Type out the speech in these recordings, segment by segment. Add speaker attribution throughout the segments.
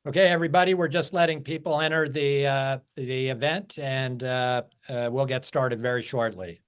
Speaker 1: Okay, everybody, we're just letting people enter the event, and we'll get started very shortly.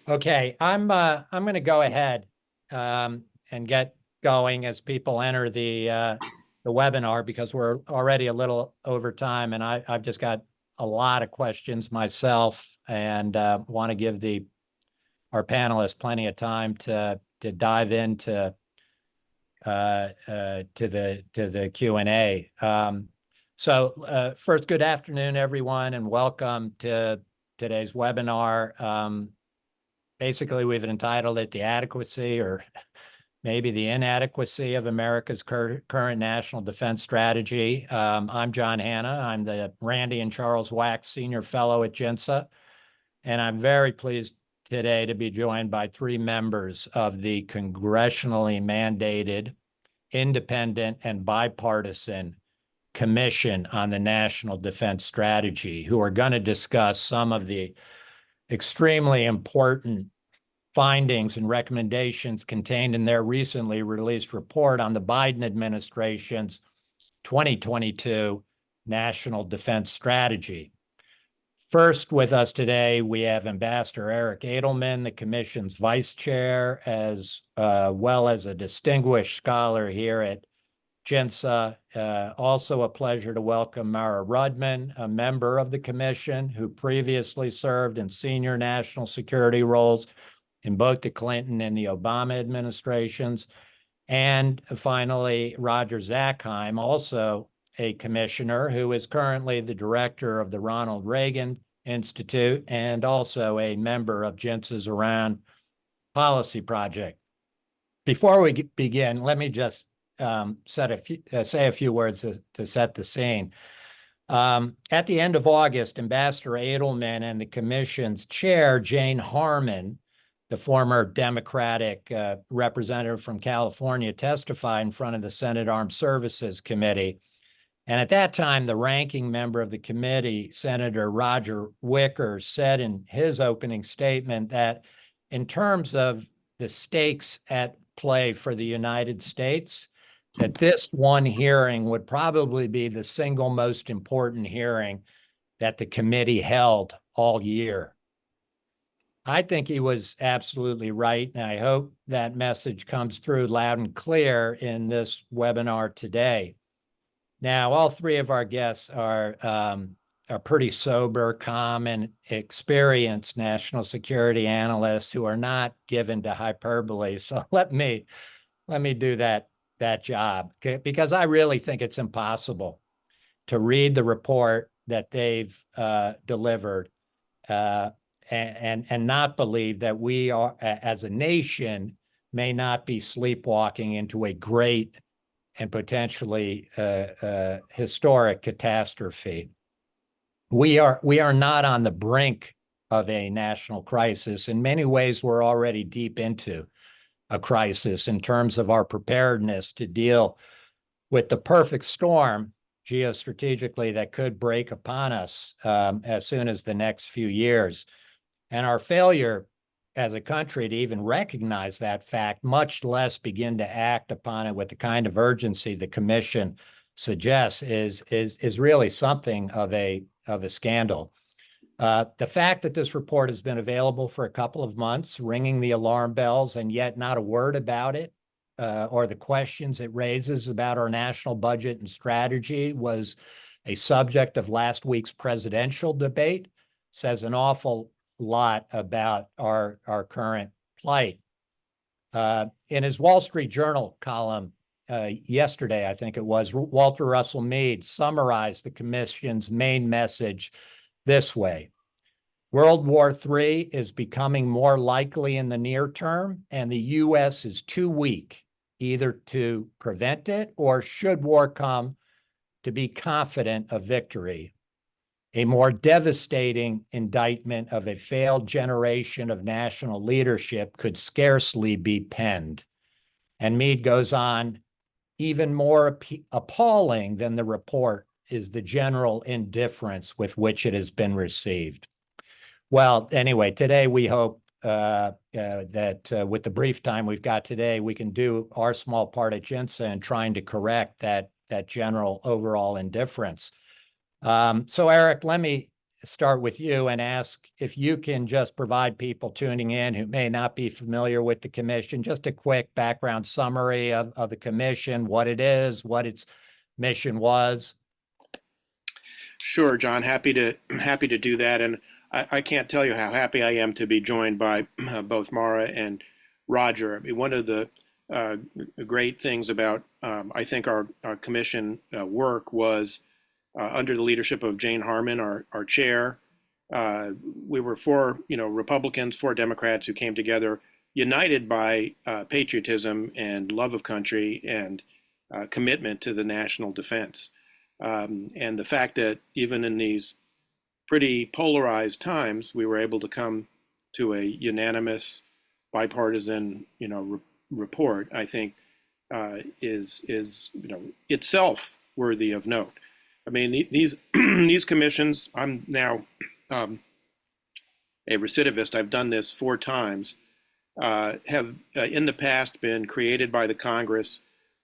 Speaker 1: Okay, I'm going to go ahead and get going as people enter the webinar, because we're already a little over time, and I've just got a lot of questions myself, and want to give our panelists plenty of time to dive into the Q&A. So first, good afternoon, everyone, and welcome to today's webinar. Basically, we've entitled it "The Adequacy, or maybe the Inadequacy, of America's Current National Defense Strategy." I'm John Hanna. I'm the Randi and Charles Wax Senior Fellow at JINSA, and I'm very pleased today to be joined by three members of the congressionally mandated, independent, and bipartisan Commission on the National Defense Strategy, who are going to discuss some of the extremely important findings and recommendations contained in their recently released report on the Biden administration's 2022 National Defense Strategy. First, with us today, we have Ambassador Eric Edelman, the Commission's Vice Chair, as well as a distinguished scholar here at JINSA. Also a pleasure to welcome Mara Rudman, a member of the Commission who previously served in senior national security roles in both the Clinton and the Obama administrations. And finally, Roger Zakheim, also a commissioner who is currently the director of the Ronald Reagan Institute and also a member of JINSA's Iran Policy Project. Before we begin, let me just say a few words to set the scene. At the end of August, Ambassador Edelman and the Commission's chair, Jane Harman, the former Democratic representative from California, testified in front of the Senate Armed Services Committee. And at that time, the ranking member of the committee, Senator Roger Wicker, said in his opening statement that in terms of the stakes at play for the United States, that this one hearing would probably be the single most important hearing that the committee held all year. I think he was absolutely right, and I hope that message comes through loud and clear in this webinar today. Now, all three of our guests are pretty sober, calm, and experienced national security analysts who are not given to hyperbole. So let me do that job, because I really think it's impossible to read the report that they've delivered and not believe that we are, as a nation, may not be sleepwalking into a great and potentially historic catastrophe. We are not on the brink of a national crisis. In many ways, we're already deep into a crisis in terms of our preparedness to deal with the perfect storm geostrategically that could break upon us as soon as the next few years. And our failure as a country to even recognize that fact, much less begin to act upon it with the kind of urgency the Commission suggests, is really something of a scandal. The fact that this report has been available for a couple of months, ringing the alarm bells, and yet not a word about it or the questions it raises about our national budget and strategy was a subject of last week's presidential debate, says an awful lot about our current plight. In his Wall Street Journal column yesterday, I think it was, Walter Russell Mead summarized the Commission's main message this way: World War III is becoming more likely in the near term, and the U.S. is too weak either to prevent it or, should war come, to be confident of victory. A more devastating indictment of a failed generation of national leadership could scarcely be penned. And Mead goes on even more appalling than the report is the general indifference with which it has been received. Well, anyway, today we hope that with the brief time we've got today, we can do our small part at JINSA in trying to correct that general overall indifference. So Eric, let me start with you and ask if you can just provide people tuning in who may not be familiar with the commission, just a quick background summary of the commission, what it is, what its mission was.
Speaker 2: Sure, John. Happy to do that, and I can't tell you how happy I am to be joined by both Mara and Roger. I mean, one of the great things about I think our commission work was under the leadership of Jane Harman, our chair. We were four Republicans, four Democrats who came together, united by patriotism and love of country and commitment to the national defense. And the fact that even in these pretty polarized times, we were able to come to a unanimous, bipartisan, report, I think, is itself worthy of note. I mean, these these commissions. I'm now a recidivist. I've done this 4 times. Have in the past been created by the Congress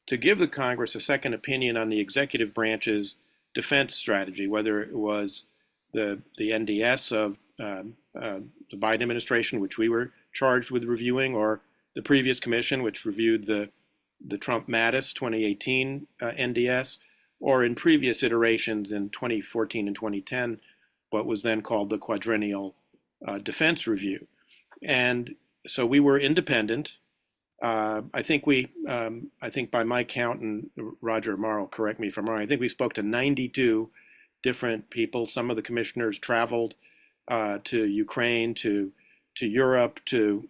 Speaker 2: to give the Congress a second opinion on the executive branch's defense strategy, whether it was the NDS of the Biden administration, which we were charged with reviewing, or the previous commission, which reviewed the Trump-Mattis 2018 NDS, or in previous iterations in 2014 and 2010, what was then called the Quadrennial Defense Review. And so we were independent. I think by my count, and Roger Morrow, correct me if I'm wrong, I think we spoke to 92 different people. Some of the commissioners traveled to Ukraine, to Europe, to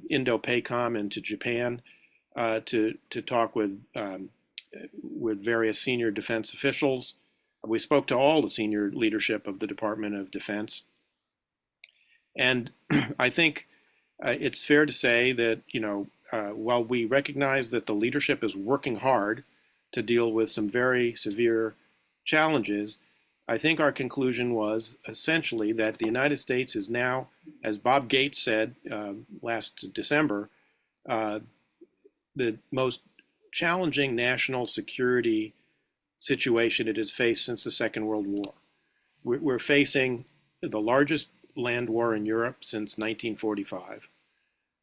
Speaker 2: Indo-PACOM, and to Japan to talk with various senior defense officials. We spoke to all the senior leadership of the Department of Defense. And I think it's fair to say that, while we recognize that the leadership is working hard to deal with some very severe challenges, I think our conclusion was essentially that the United States is now, as Bob Gates said last December, the most challenging national security situation it has faced since the Second World War. We're facing the largest land war in Europe since 1945.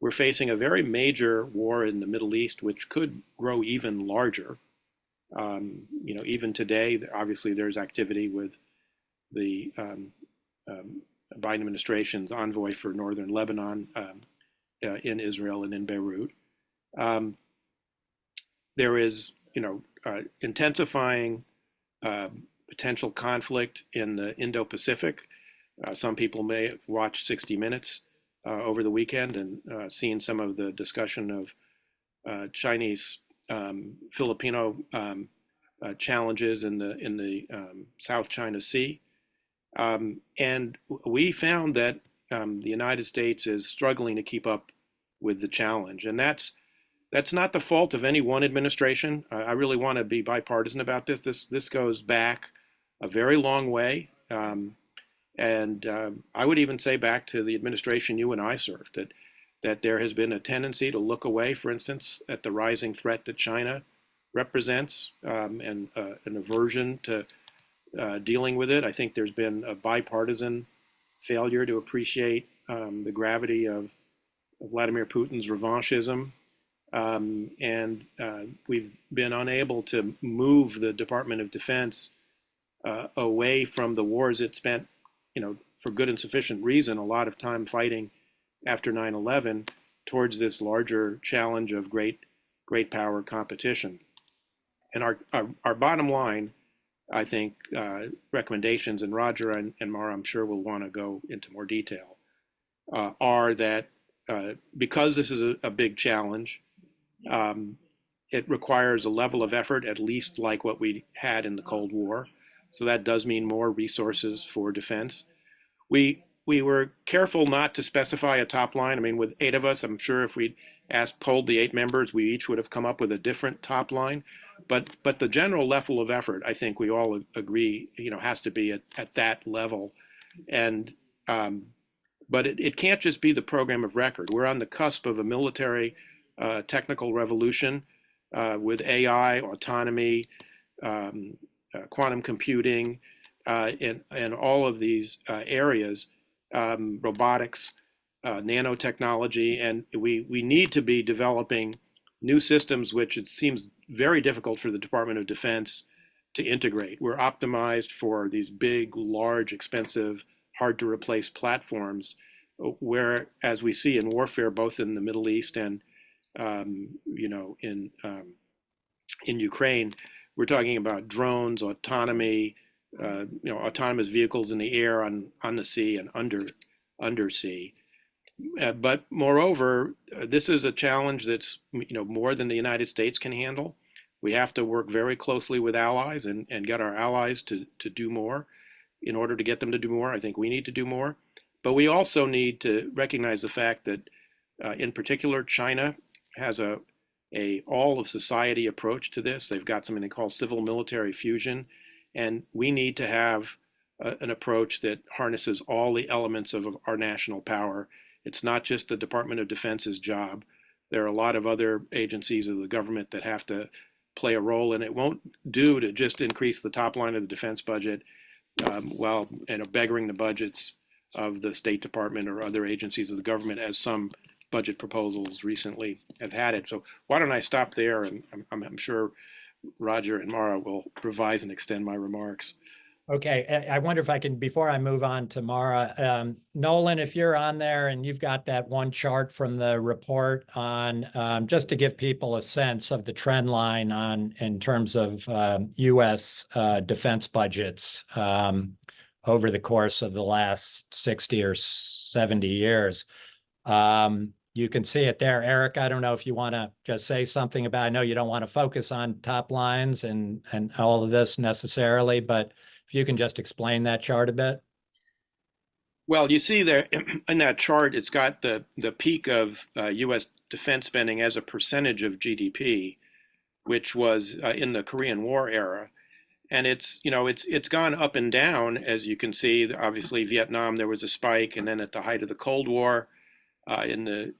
Speaker 2: We're facing a very major war in the Middle East, which could grow even larger. Even today, obviously there's activity with the Biden administration's envoy for northern Lebanon in Israel and in Beirut. There is, intensifying potential conflict in the Indo-Pacific. Some people may have watched 60 Minutes over the weekend and seen some of the discussion of Chinese Filipino challenges in the South China Sea. And we found that the United States is struggling to keep up with the challenge. And that's not the fault of any one administration. I really want to be bipartisan about this. This goes back a very long way. And I would even say back to the administration you and I served, that there has been a tendency to look away, for instance, at the rising threat that China represents, and an aversion to dealing with it. I think there's been a bipartisan failure to appreciate the gravity of Vladimir Putin's revanchism. And we've been unable to move the Department of Defense away from the wars it spent, for good and sufficient reason, a lot of time fighting after 9/11 towards this larger challenge of great power competition. And our bottom line, I think, recommendations, and Roger and Mara, I'm sure, will want to go into more detail, are that because this is a big challenge, it requires a level of effort at least like what we had in the Cold War. So that does mean more resources for defense. We were careful not to specify a top line. I mean, with 8 of us, I'm sure if we'd polled the 8 members, we each would have come up with a different top line. But the general level of effort, I think we all agree, has to be at that level. And but it can't just be the program of record. We're on the cusp of a military technical revolution with AI, autonomy, quantum computing, and all of these areas, robotics, nanotechnology, and we need to be developing new systems, which it seems very difficult for the Department of Defense to integrate. We're optimized for these big, large, expensive, hard to replace platforms, where, as we see in warfare, both in the Middle East and in Ukraine, we're talking about drones, autonomy, autonomous vehicles in the air, on the sea, and undersea. But moreover, this is a challenge that's more than the United States can handle. We have to work very closely with allies and get our allies to do more. In order to get them to do more, I think we need to do more. But we also need to recognize the fact that, in particular, China has a all of society approach to this. They've got something they call civil military fusion, and we need to have an approach that harnesses all the elements of our national power. It's not just the Department of Defense's job. There are a lot of other agencies of the government that have to play a role, and it won't do to just increase the top line of the defense budget while beggaring the budgets of the State Department or other agencies of the government, as some budget proposals recently have had it. So why don't I stop there, and I'm sure Roger and Mara will revise and extend my remarks.
Speaker 1: Okay, I wonder if I can, before I move on to Mara, Nolan, if you're on there and you've got that one chart from the report on, just to give people a sense of the trend line in terms of U.S. defense budgets over the course of the last 60 or 70 years. You can see it there. Eric, I don't know if you want to just say something about, I know you don't want to focus on top lines and all of this necessarily, but if you can just explain that chart a bit.
Speaker 2: Well, you see there in that chart, it's got the peak of U.S. defense spending as a percentage of GDP, which was in the Korean War era. And it's gone up and down, as you can see. Obviously, Vietnam, there was a spike, and then at the height of the Cold War, in the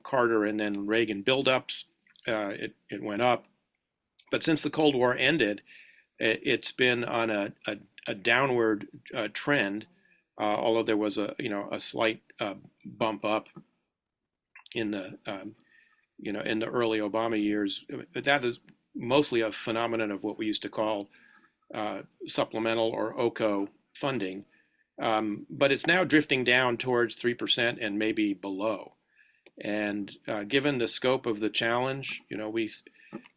Speaker 2: Carter and then Reagan buildups, it went up. But since the Cold War ended, it's been on a downward trend, although there was a slight bump up in the in the early Obama years. But that is mostly a phenomenon of what we used to call supplemental or OCO funding. But it's now drifting down towards 3% and maybe below. And given the scope of the challenge,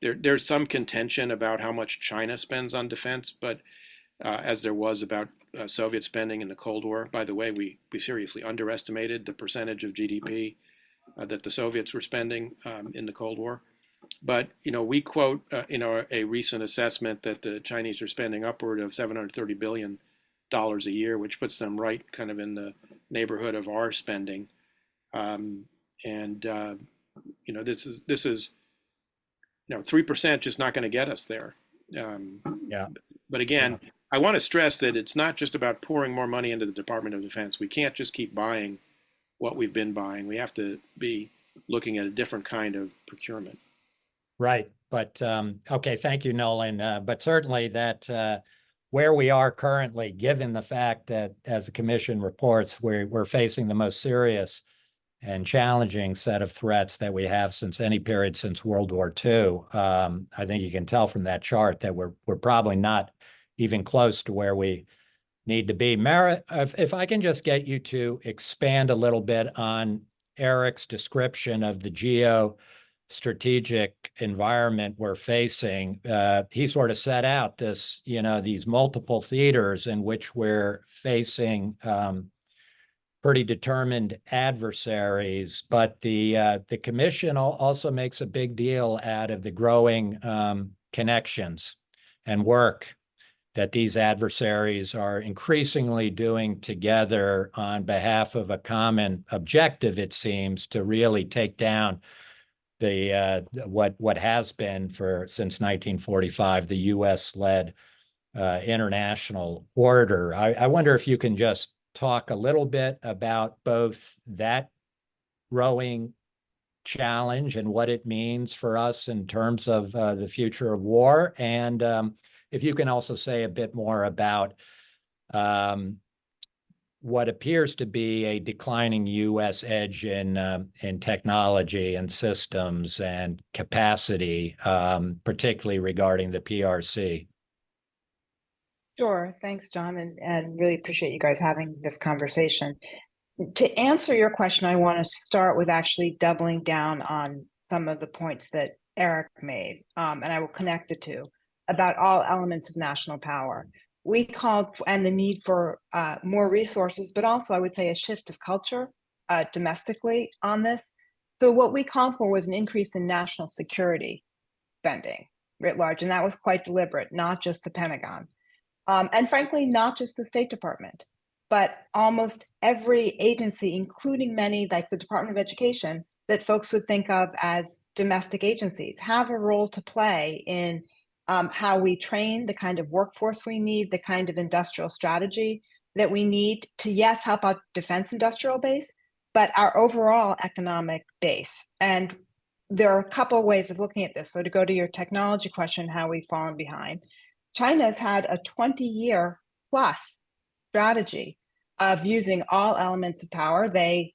Speaker 2: there's some contention about how much China spends on defense, but as there was about Soviet spending in the Cold War. By the way, we seriously underestimated the percentage of GDP that the Soviets were spending in the Cold War. But we quote a recent assessment that the Chinese are spending upward of $730 billion a year, which puts them right kind of in the neighborhood of our spending. This is 3% just not going to get us there.
Speaker 1: Yeah.
Speaker 2: But again, yeah. I want to stress that it's not just about pouring more money into the Department of Defense. We can't just keep buying what we've been buying. We have to be looking at a different kind of procurement.
Speaker 1: Right. But okay, thank you, Nolan. But certainly that where we are currently, given the fact that, as the Commission reports, we're facing the most serious and challenging set of threats that we have since any period since World War II. I think you can tell from that chart that we're probably not even close to where we need to be. Mara, if I can just get you to expand a little bit on Eric's description of the geostrategic environment we're facing. He sort of set out this, these multiple theaters in which we're facing pretty determined adversaries, but the Commission also makes a big deal out of the growing connections and work that these adversaries are increasingly doing together on behalf of a common objective, it seems, to really take down what has been since 1945 the U.S.-led international order. I wonder if you can just talk a little bit about both that growing challenge and what it means for us in terms of the future of war, and if you can also say a bit more about what appears to be a declining U.S. edge in technology and systems and capacity, particularly regarding the PRC.
Speaker 3: Sure. Thanks, John, and really appreciate you guys having this conversation. To answer your question, I want to start with actually doubling down on some of the points that Eric made, and I will connect the two, about all elements of national power. We called, and the need for more resources, but also I would say a shift of culture domestically on this. So what we called for was an increase in national security spending writ large, and that was quite deliberate, not just the Pentagon. And frankly, not just the State Department, but almost every agency, including many like the Department of Education, that folks would think of as domestic agencies, have a role to play in how we train, the kind of workforce we need, the kind of industrial strategy that we need to, yes, help out defense industrial base, but our overall economic base. And there are a couple of ways of looking at this. So to go to your technology question, how we've fallen behind, China's had a 20-year plus strategy of using all elements of power. They,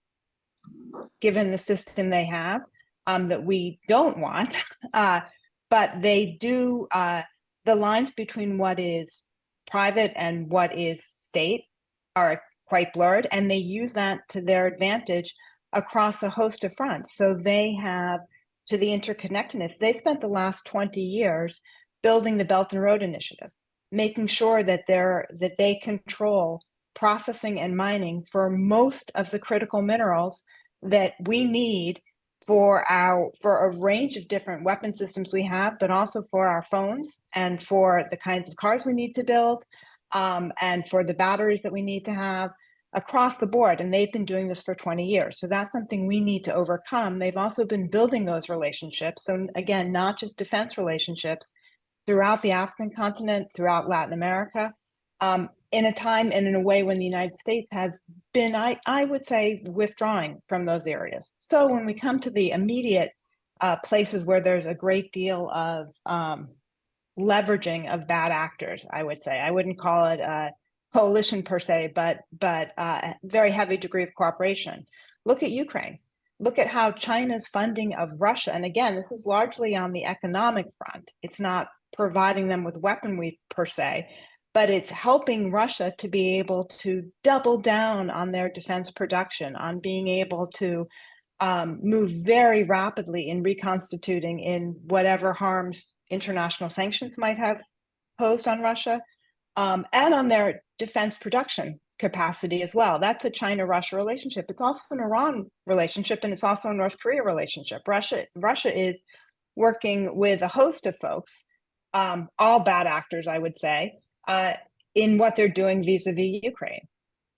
Speaker 3: given the system they have, that we don't want, but they do, the lines between what is private and what is state are quite blurred, and they use that to their advantage across a host of fronts. So they have, to the interconnectedness, they spent the last 20 years building the Belt and Road Initiative, making sure that they control processing and mining for most of the critical minerals that we need for a range of different weapon systems we have, but also for our phones and for the kinds of cars we need to build, and for the batteries that we need to have across the board. And they've been doing this for 20 years. So that's something we need to overcome. They've also been building those relationships. So again, not just defense relationships, throughout the African continent, throughout Latin America, in a time and in a way when the United States has been, I would say, withdrawing from those areas. So when we come to the immediate places where there's a great deal of leveraging of bad actors, I would say, I wouldn't call it a coalition per se, but a very heavy degree of cooperation. Look at Ukraine. Look at how China's funding of Russia, and again, this is largely on the economic front. It's not providing them with weaponry per se, but it's helping Russia to be able to double down on their defense production, on being able to move very rapidly in reconstituting in whatever harms international sanctions might have posed on Russia, and on their defense production capacity as well. That's a China-Russia relationship. It's also an Iran relationship, and it's also a North Korea relationship. Russia is working with a host of folks, all bad actors, I would say, in what they're doing vis-a-vis Ukraine.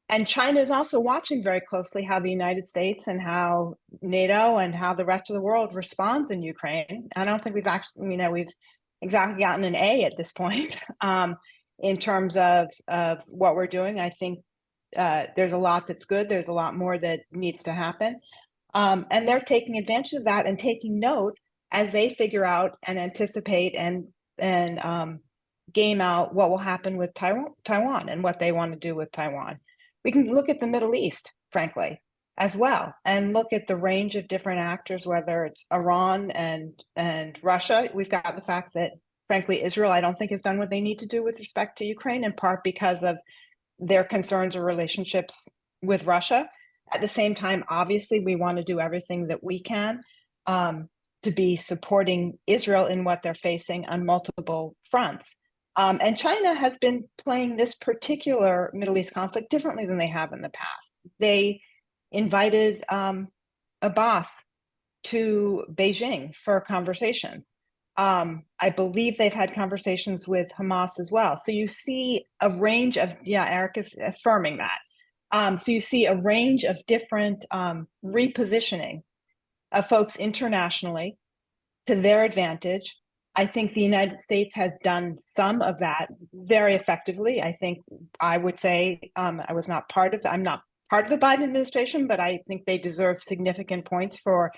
Speaker 3: And China is also watching very closely how the United States and how NATO and how the rest of the world responds in Ukraine. I don't think we've actually, we've exactly gotten an A at this point in terms of what we're doing. I think there's a lot that's good. There's a lot more that needs to happen. And they're taking advantage of that and taking note as they figure out and anticipate and game out what will happen with Taiwan and what they want to do with Taiwan. We can look at the Middle East, frankly, as well, and look at the range of different actors, whether it's Iran and Russia. We've got the fact that, frankly, Israel, I don't think has done what they need to do with respect to Ukraine, in part because of their concerns or relationships with Russia. At the same time, obviously, we want to do everything that we can to be supporting Israel in what they're facing on multiple fronts. And China has been playing this particular Middle East conflict differently than they have in the past. They invited Abbas to Beijing for conversations. I believe they've had conversations with Hamas as well. So you see a range of, Eric is affirming that. So you see a range of different repositioning of folks internationally to their advantage. I think the United States has done some of that very effectively. I think I would say I'm not part of the Biden administration, but I think they deserve significant points for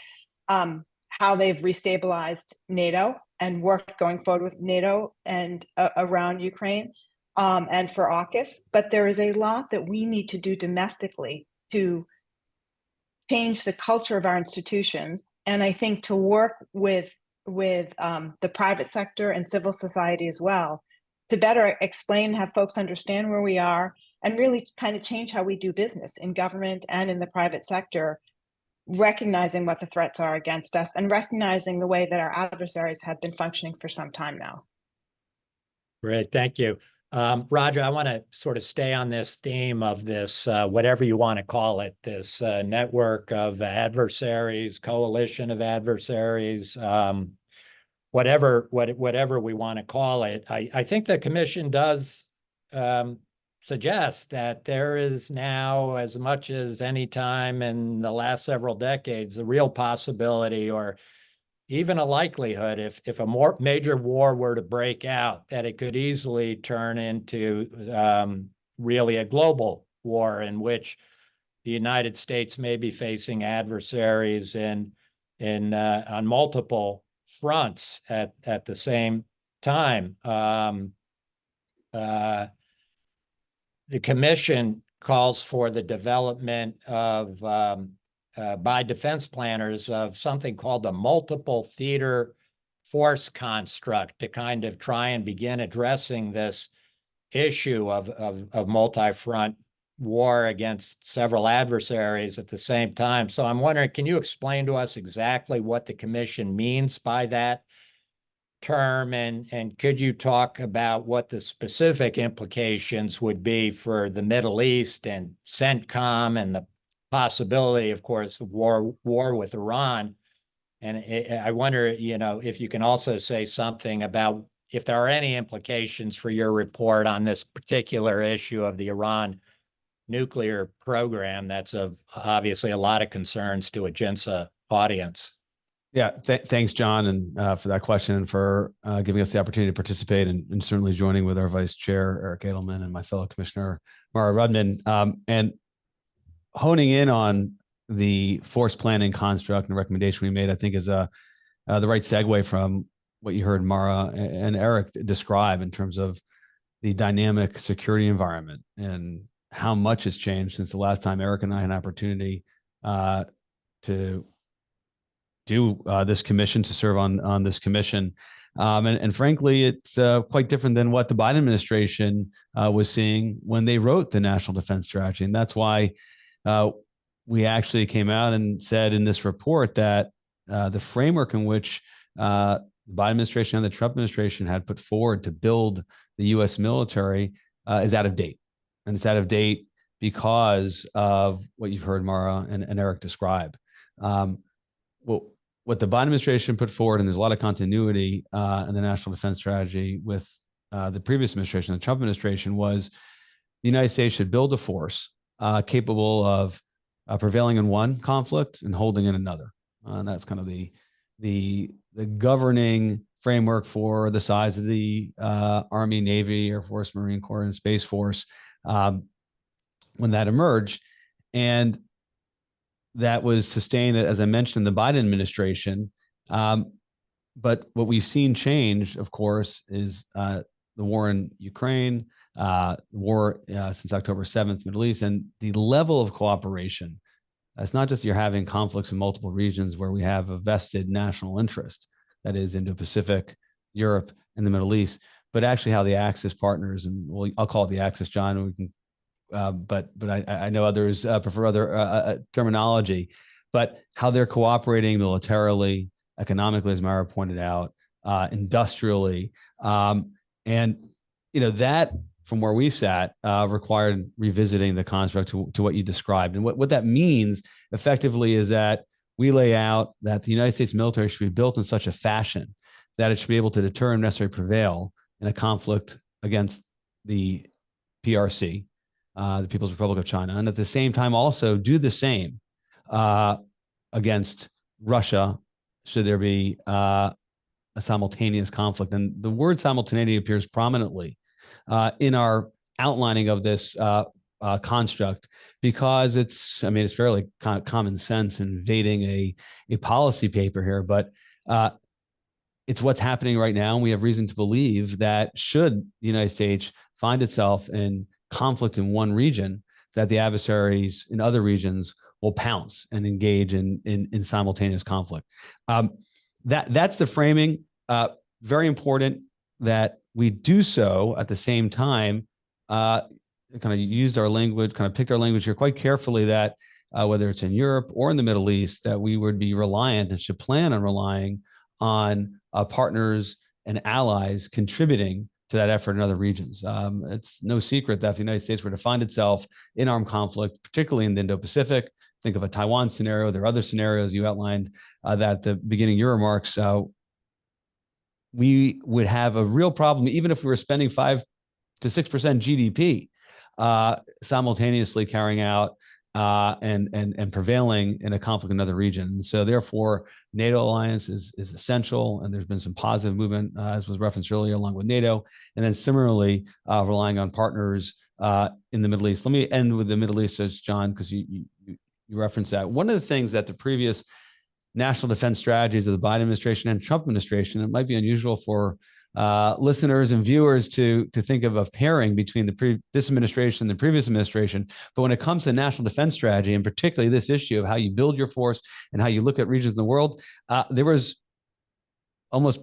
Speaker 3: how they've restabilized NATO and worked going forward with NATO and around Ukraine and for AUKUS. But there is a lot that we need to do domestically to change the culture of our institutions. And I think to work with the private sector and civil society as well to better explain, have folks understand where we are, and really kind of change how we do business in government and in the private sector, recognizing what the threats are against us and recognizing the way that our adversaries have been functioning for some time now.
Speaker 1: Great, thank you. Roger, I want to sort of stay on this theme of this, whatever you want to call it, this network of adversaries, coalition of adversaries, whatever we want to call it. I think the commission does suggest that there is now, as much as any time in the last several decades, a real possibility or even a likelihood, if a more major war were to break out, that it could easily turn into really a global war in which the United States may be facing adversaries on multiple fronts at the same time. The commission calls for the development of by defense planners of something called a multiple theater force construct to kind of try and begin addressing this issue of multi-front war against several adversaries at the same time. So I'm wondering, can you explain to us exactly what the commission means by that term, and could you talk about what the specific implications would be for the Middle East and CENTCOM and the possibility, of course, of war with Iran? And I wonder, if you can also say something about if there are any implications for your report on this particular issue of the Iran nuclear program. That's of obviously a lot of concerns to a JINSA audience.
Speaker 4: Yeah, thanks, John, and for that question and for giving us the opportunity to participate and certainly joining with our Vice Chair, Eric Edelman, and my fellow Commissioner, Mara Rudman, and honing in on the force planning construct and the recommendation we made, I think is the right segue from what you heard Mara and Eric describe in terms of the dynamic security environment and how much has changed since the last time Eric and I had an opportunity to do this commission, to serve on this commission. And frankly, it's quite different than what the Biden administration was seeing when they wrote the National Defense Strategy. And that's why we actually came out and said in this report that the framework in which the Biden administration and the Trump administration had put forward to build the U.S. military is out of date. And it's out of date because of what you've heard Mara and Eric describe. What the Biden administration put forward, and there's a lot of continuity in the National Defense Strategy with the previous administration, the Trump administration, was the United States should build a force capable of prevailing in one conflict and holding in another. And that's kind of the governing framework for the size of the Army, Navy, Air Force, Marine Corps, and Space Force when that emerged. And that was sustained, as I mentioned, in the Biden administration. But what we've seen change, of course, is the war in Ukraine, the war since October 7th, Middle East, and the level of cooperation. It's not just you're having conflicts in multiple regions where we have a vested national interest, that is Indo-Pacific, Europe, and the Middle East, but actually how the Axis partners, and I'll call it the Axis, John, we can but I know others prefer other terminology, but how they're cooperating militarily, economically, as Mara pointed out, industrially. And, that from where we sat required revisiting the construct to what you described. And what that means effectively is that we lay out that the United States military should be built in such a fashion that it should be able to deter and necessarily prevail in a conflict against the PRC, the People's Republic of China, and at the same time also do the same against Russia should there be a simultaneous conflict. And the word simultaneity appears prominently in our outlining of this construct, because it's fairly common sense invading a policy paper here, but it's what's happening right now. And we have reason to believe that should the United States find itself in conflict in one region, that the adversaries in other regions will pounce and engage in simultaneous conflict. That's the framing. Very important that we do so at the same time, kind of used our language, kind of picked our language here quite carefully, that whether it's in Europe or in the Middle East, that we would be reliant and should plan on relying on partners and allies contributing to that effort in other regions. It's no secret that if the United States were to find itself in armed conflict, particularly in the Indo-Pacific, think of a Taiwan scenario, there are other scenarios you outlined that at the beginning of your remarks, we would have a real problem, even if we were spending 5 to 6% GDP, simultaneously carrying out and prevailing in a conflict in another region. So therefore, NATO alliance is essential, and there's been some positive movement, as was referenced earlier, along with NATO. And then similarly, relying on partners in the Middle East. Let me end with the Middle East, John, because you referenced that. One of the things that the previous national defense strategies of the Biden administration and Trump administration, it might be unusual for listeners and viewers to think of a pairing between this administration and the previous administration. But when it comes to national defense strategy, and particularly this issue of how you build your force and how you look at regions in the world, there was almost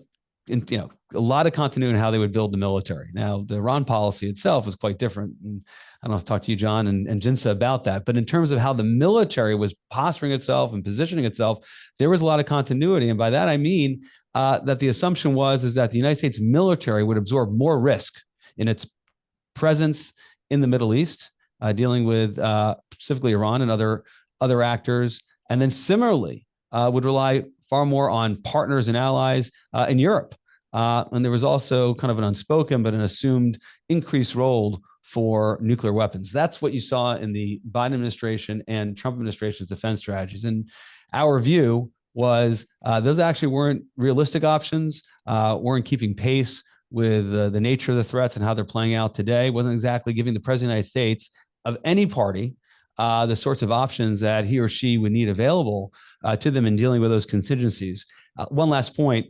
Speaker 4: a lot of continuity in how they would build the military. Now, the Iran policy itself is quite different. And I don't have to talk to you, John, and JINSA about that. But in terms of how the military was posturing itself and positioning itself, there was a lot of continuity. And by that, I mean that the assumption is that the United States military would absorb more risk in its presence in the Middle East, dealing with specifically Iran and other actors, and then similarly would rely far more on partners and allies in Europe. And there was also kind of an unspoken but an assumed increased role for nuclear weapons. That's what you saw in the Biden administration and Trump administration's defense strategies. And our view was those actually weren't realistic options, weren't keeping pace with the nature of the threats and how they're playing out today, wasn't exactly giving the President of the United States of any party the sorts of options that he or she would need available to them in dealing with those contingencies. One last point,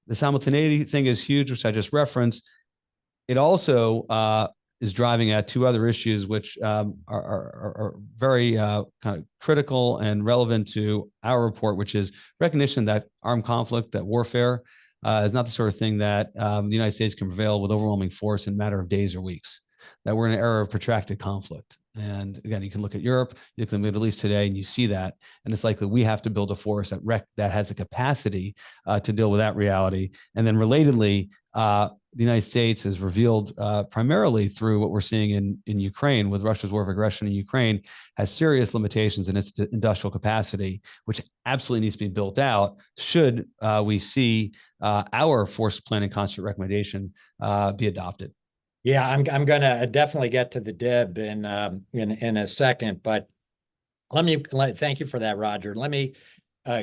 Speaker 4: the simultaneity thing is huge, which I just referenced. It also is driving at two other issues, which are very kind of critical and relevant to our report, which is recognition that armed conflict, that warfare is not the sort of thing that the United States can prevail with overwhelming force in a matter of days or weeks, that we're in an era of protracted conflict. And again, you can look at Europe, you look at the Middle East today, and you see that. And it's likely we have to build a force that has the capacity to deal with that reality. And then relatedly, the United States is revealed primarily through what we're seeing in Ukraine with Russia's war of aggression in Ukraine, has serious limitations in its industrial capacity, which absolutely needs to be built out should we see our force planning construct recommendation be adopted.
Speaker 1: Yeah, I'm going to definitely get to the DIB in a second, but thank you for that, Roger. Let me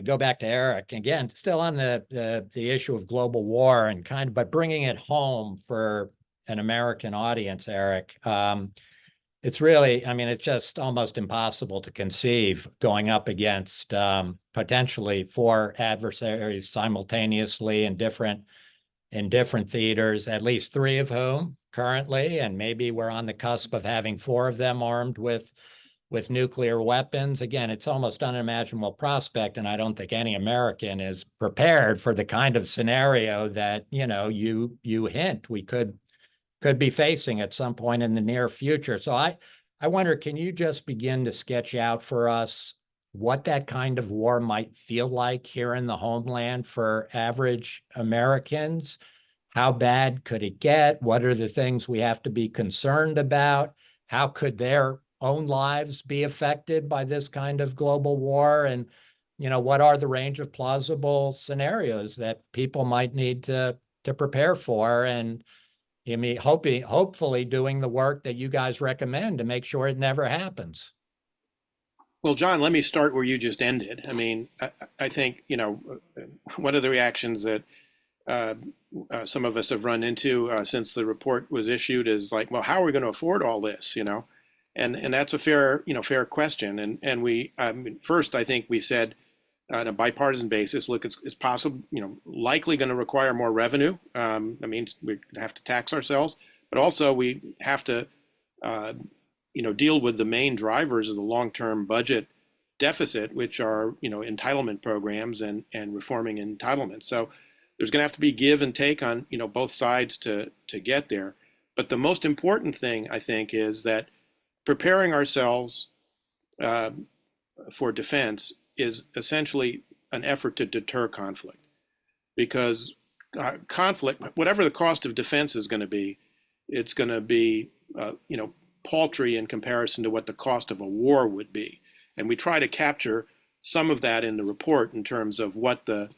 Speaker 1: go back to Eric again, still on the issue of global war, and kind of by bringing it home for an American audience, Eric. It's really, it's just almost impossible to conceive going up against potentially 4 adversaries simultaneously in different theaters, at least 3 of whom currently, and maybe we're on the cusp of having 4 of them armed with nuclear weapons. Again, it's almost unimaginable prospect, and I don't think any American is prepared for the kind of scenario that you hint we could be facing at some point in the near future. So I wonder, can you just begin to sketch out for us what that kind of war might feel like here in the homeland for average Americans? How bad could it get? What are the things we have to be concerned about? How could their own lives be affected by this kind of global war? And, what are the range of plausible scenarios that people might need to prepare for? And hopefully doing the work that you guys recommend to make sure it never happens.
Speaker 2: Well, John, let me start where you just ended. I think, one of the reactions that some of us have run into since the report was issued is like, well, how are we going to afford all this, And that's a fair question. And we, first, I think we said on a bipartisan basis, look, it's possible, likely going to require more revenue. That means we have to tax ourselves, but also we have to, deal with the main drivers of the long-term budget deficit, which are, entitlement programs and reforming entitlements. So there's going to have to be give and take on, both sides to get there. But the most important thing, I think, is that preparing ourselves for defense is essentially an effort to deter conflict, because conflict, whatever the cost of defense is going to be, it's going to be, paltry in comparison to what the cost of a war would be. And we try to capture some of that in the report in terms of what the,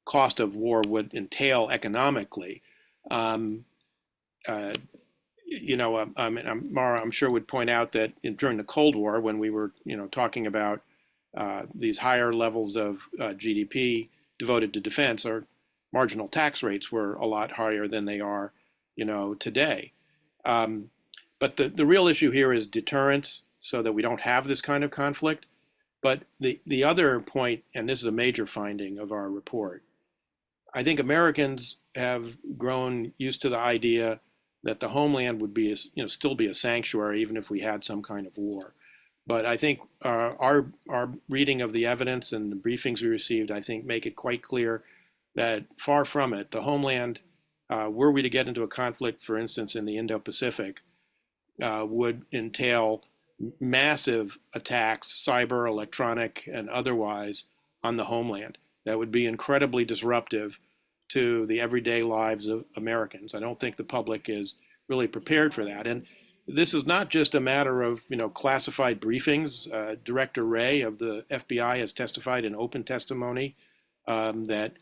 Speaker 2: cost of war would entail economically. Mara, I'm sure would point out that during the Cold War, when we were, talking about these higher levels of GDP devoted to defense, our marginal tax rates were a lot higher than they are, today. But the real issue here is deterrence, so that we don't have this kind of conflict. But the other point, and this is a major finding of our report, I think Americans have grown used to the idea that the homeland would be, still be a sanctuary even if we had some kind of war. But I think our reading of the evidence and the briefings we received, I think, make it quite clear that far from it. The homeland, were we to get into a conflict, for instance, in the Indo-Pacific, would entail massive attacks, cyber, electronic, and otherwise, on the homeland. That would be incredibly disruptive to the everyday lives of Americans. I don't think the public is really prepared for that. And this is not just a matter of, classified briefings. Director Wray of the FBI has testified in open testimony that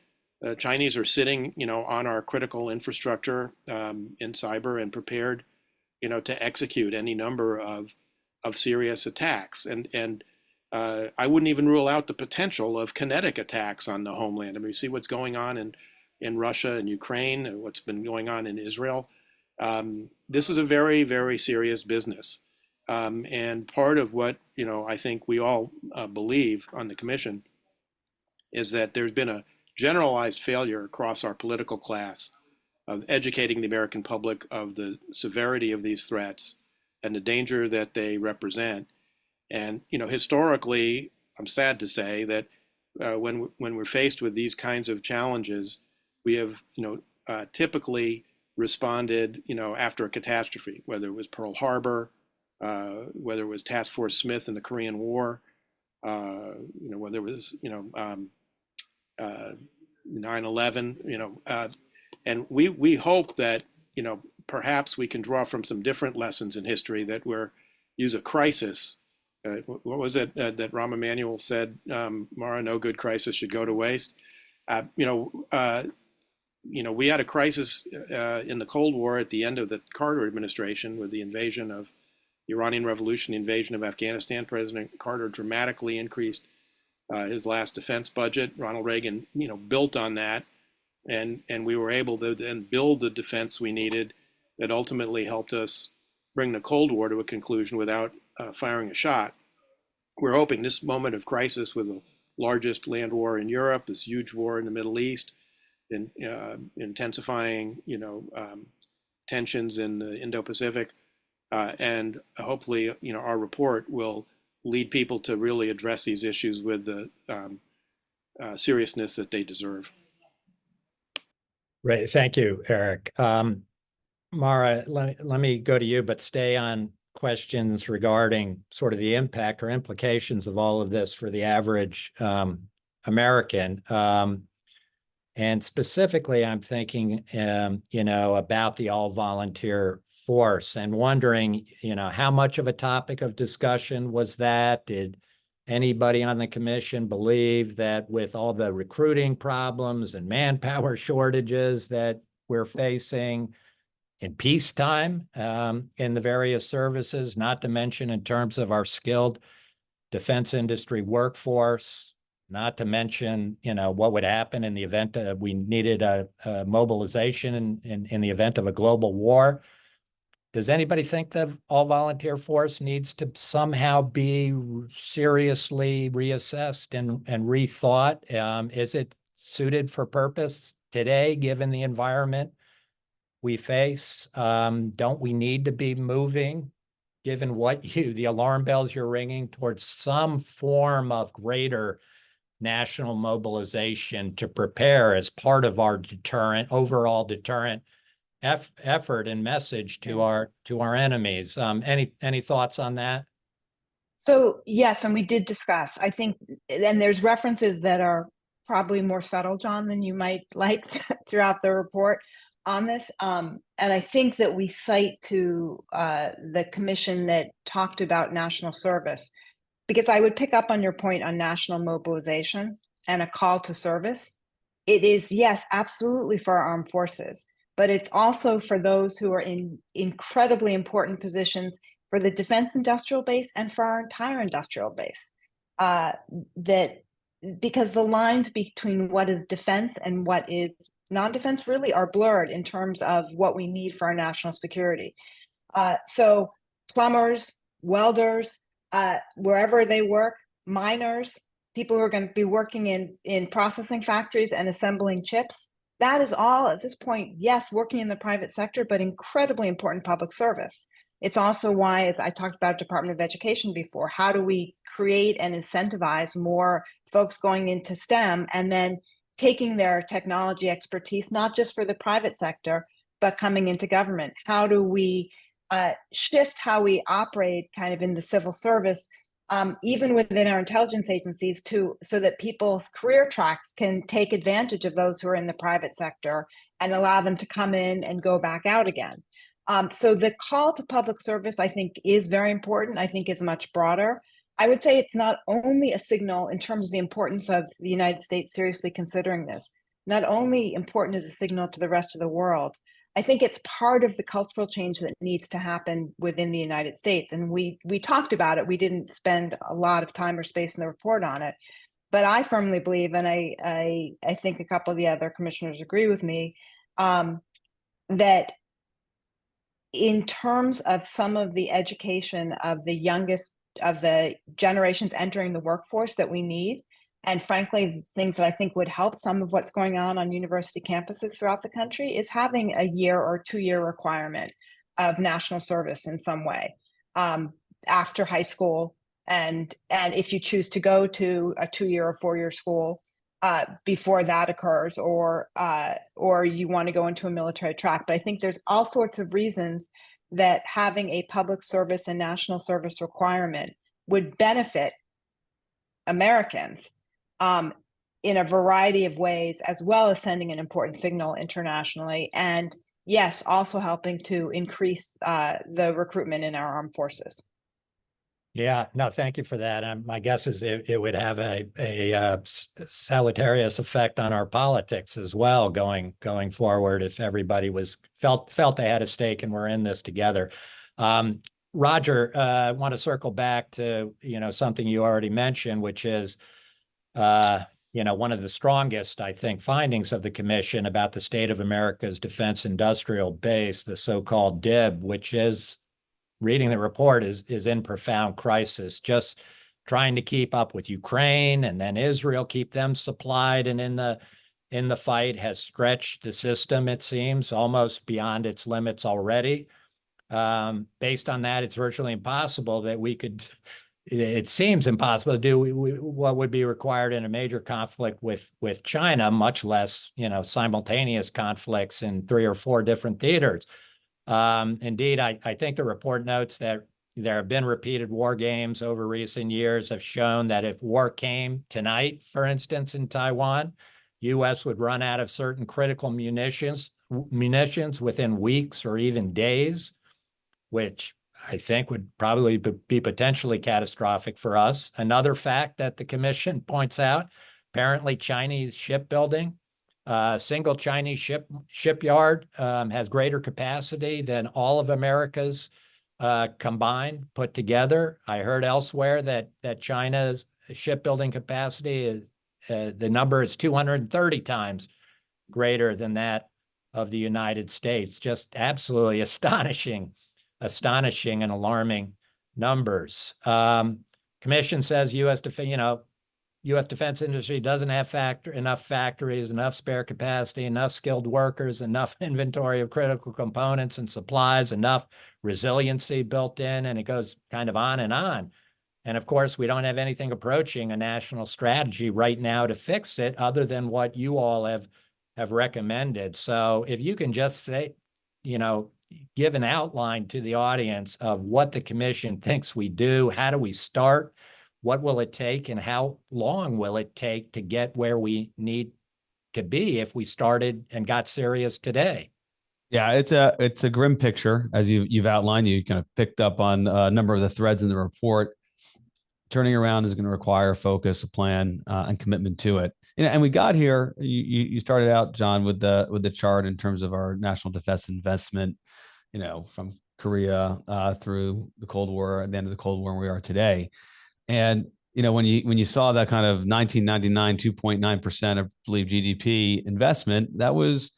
Speaker 2: Chinese are sitting, on our critical infrastructure in cyber and prepared, to execute any number of serious attacks. And I wouldn't even rule out the potential of kinetic attacks on the homeland. I mean, we see what's going on in Russia and Ukraine, and what's been going on in Israel. This is a very, very serious business. And part of what, I think we all believe on the commission is that there's been a generalized failure across our political class of educating the American public of the severity of these threats and the danger that they represent. And, historically, I'm sad to say that when we're faced with these kinds of challenges, we have, typically responded, after a catastrophe, whether it was Pearl Harbor, whether it was Task Force Smith in the Korean War, whether it was, 9/11, and we hope that, perhaps we can draw from some different lessons in history that use a crisis. What was it that Rahm Emanuel said? Mara, no good crisis should go to waste. We had a crisis in the Cold War at the end of the Carter administration with the invasion of the Iranian Revolution, the invasion of Afghanistan. President Carter dramatically increased his last defense budget. Ronald Reagan, built on that, and we were able to then build the defense we needed that ultimately helped us bring the Cold War to a conclusion without firing a shot. We're hoping this moment of crisis with the largest land war in Europe, this huge war in the Middle East, and intensifying, tensions in the Indo-Pacific, and hopefully, our report will lead people to really address these issues with the seriousness that they deserve.
Speaker 1: Right. Thank you, Eric. Mara, let me go to you, but stay on questions regarding sort of the impact or implications of all of this for the average American. And specifically, I'm thinking, about the all-volunteer force and wondering, how much of a topic of discussion was that? Did anybody on the commission believe that with all the recruiting problems and manpower shortages that we're facing in peacetime in the various services, not to mention in terms of our skilled defense industry workforce, not to mention, what would happen in the event we needed a mobilization in the event of a global war. Does anybody think the all-volunteer force needs to somehow be seriously reassessed and rethought? Is it suited for purpose today, given the environment we face? Don't we need to be moving, given the alarm bells you're ringing, towards some form of greater national mobilization to prepare as part of our overall deterrent effort and message to our enemies? Any thoughts on that?
Speaker 3: So yes, and we did discuss, I think, and there's references that are probably more subtle, John, than you might like throughout the report on this. And I think that we cite to the commission that talked about national service, because I would pick up on your point on national mobilization and a call to service. It is, yes, absolutely for our armed forces, but it's also for those who are in incredibly important positions for the defense industrial base and for our entire industrial base. Because the lines between what is defense and what is non-defense really are blurred in terms of what we need for our national security. So plumbers, welders, wherever they work, miners, people who are going to be working in processing factories and assembling chips, that is all at this point, yes, working in the private sector, but incredibly important public service. It's also why, as I talked about Department of Education before, how do we create and incentivize more folks going into STEM and then taking their technology expertise, not just for the private sector, but coming into government? How do we shift how we operate kind of in the civil service, even within our intelligence agencies, so that people's career tracks can take advantage of those who are in the private sector and allow them to come in and go back out again. So the call to public service, I think, is very important. I think is much broader. I would say it's not only a signal in terms of the importance of the United States seriously considering this, not only important as a signal to the rest of the world. I think it's part of the cultural change that needs to happen within the United States. And we talked about it. We didn't spend a lot of time or space in the report on it. But I firmly believe, and I think a couple of the other commissioners agree with me, that in terms of some of the education of the youngest of the generations entering the workforce that we need, and frankly, things that I think would help some of what's going on university campuses throughout the country, is having a year or 2 year requirement of national service in some way after high school. And if you choose to go to a 2 year or 4 year school before that occurs, or you want to go into a military track. But I think there's all sorts of reasons that having a public service and national service requirement would benefit Americans in a variety of ways, as well as sending an important signal internationally. And yes, also helping to increase the recruitment in our armed forces.
Speaker 1: Yeah, no, thank you for that. My guess is it would have a salutarious effect on our politics as well, going forward, if everybody felt they had a stake and we're in this together. Roger, I want to circle back to something you already mentioned, which is one of the strongest, I think, findings of the commission about the state of America's defense industrial base, the so-called DIB, which is, reading the report, is in profound crisis, just trying to keep up with Ukraine and then Israel, keep them supplied and in the fight, has stretched the system, it seems, almost beyond its limits already. Based on that, it's virtually impossible that it seems impossible to do what would be required in a major conflict with China, much less, simultaneous conflicts in 3 or 4 different theaters. Indeed, I think the report notes that there have been repeated war games over recent years, have shown that if war came tonight, for instance, in Taiwan, U.S. would run out of certain critical munitions within weeks or even days, which I think would probably be potentially catastrophic for us. Another fact that the commission points out, apparently Chinese shipbuilding, single Chinese shipyard has greater capacity than all of America's combined, put together. I heard elsewhere that China's shipbuilding capacity is the number is 230 times greater than that of the United States. Just absolutely astonishing and alarming numbers. Commission says U.S. defense industry doesn't have enough factories, enough spare capacity, enough skilled workers, enough inventory of critical components and supplies, enough resiliency built in, and it goes kind of on and on. And of course, we don't have anything approaching a national strategy right now to fix it other than what you all have recommended. So if you can just say, give an outline to the audience of what the commission thinks we do, how do we start, what will it take, and how long will it take to get where we need to be if we started and got serious today?
Speaker 4: Yeah, it's a grim picture, as you've outlined. You kind of picked up on a number of the threads in the report. Turning around is going to require focus, a plan, and commitment to it. And we got here. You started out, John, with the chart in terms of our national defense investment. From Korea through the Cold War, at the end of the Cold War, where we are today. And when you saw that kind of 1999 2.9%, I believe, GDP investment, that was